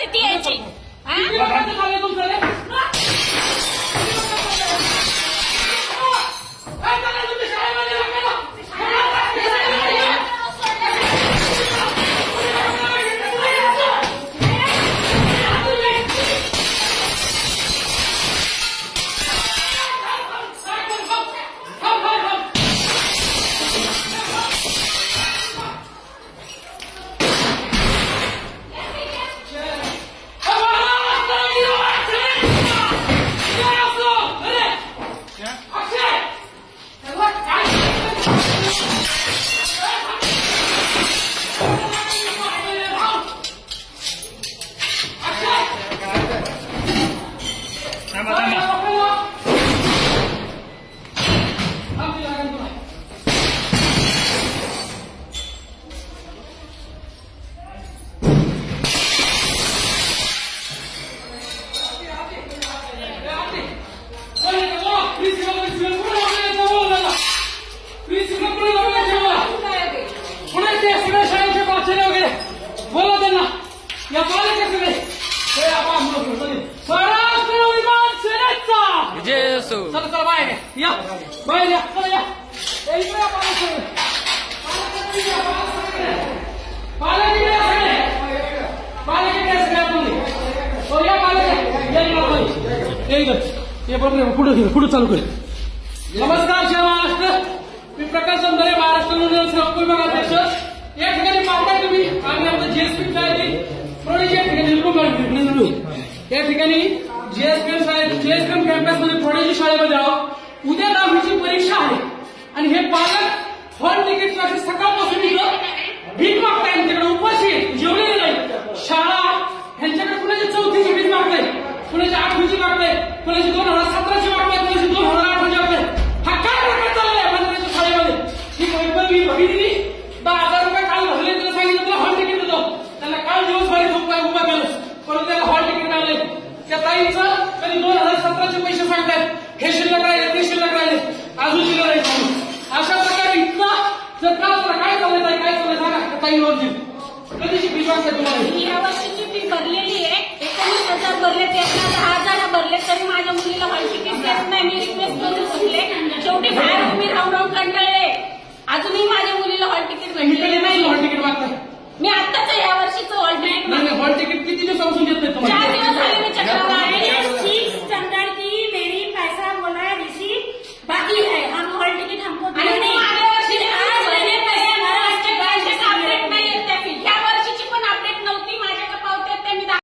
परिस्थिती यायची किती लोकांचं झालंय तुमचं रे? काय चाललंय तुमच्या शाळेमध्ये लोकांना? बोला त्यांना या पालक महाराष्ट्र विमान सेनेचा विजय असो. चला चला बाहेर या बाहेर या चला या इकडे या पालक पुढे चालू कर. नमस्कार जय महाराष्ट्र. मी प्रकाश चंदरे, महाराष्ट्र विभागाध्यक्ष. या ठिकाणी पाहताय तुम्ही आम्ही आमचं जीएसपी शाळेतील प्रोडेजी या ठिकाणी निवडून या ठिकाणी जीएसपीएम कॅम्पसमध्ये प्रोडेजी शाळेमध्ये आहोत. उद्या 10वीची परीक्षा आहे आणि हे पालक हॉल तिकीट सकाळपासून इथं भीक मागताय. यांच्याकडे उपाशी जेवलेले नाही. शाळा ह्यांच्याकडे कुणाची 4थीची भीक मागताय, कुणाची 8वीची मागताय, कुणाची 2017ची मागताय, कुणाची 2018ची मागताय. हा काय प्रकार चाललाय मंत्र्यांच्या शाळेमध्ये? ही वैभवी भगिनी 10,000 रुपये काल भरले, त्याला सांगितलं तुला हॉल तिकीट देतो. त्यांना काल दिवसभरी उभा केलं, परंतु त्याला हॉल तिकीट मिळाले. त्या ताईंचं कधी 2017चे पैसे सांगतायत, हे शिल्लक राहिले, ते शिल्लक राहिले, अजून शिल्लक राहिले. अशा प्रकारे इतका जर का काय चाललंय, काय चाललंय सांगा ताईंवरची कधीची फी मागताय तुम्हाला? या वर्षीची फी भरलेली आहे. 19,000 भरले, त्यातला 10,000 भरले तरी माझ्या मुलीला हॉल तिकीट देत नाही. मी रिक्वेस्ट करून सुटले, शेवटी बाहेर उभी राहून कंटाळले. अजूनही माझ्या मुलीला हॉल तिकीट भेटलेले नाही. Hall ticket मागताय? मी आत्ताच या वर्षीचं हॉल तिकीट नाही, हॉल तिकीट किती दिवसापासून देत नाही तुम्हाला?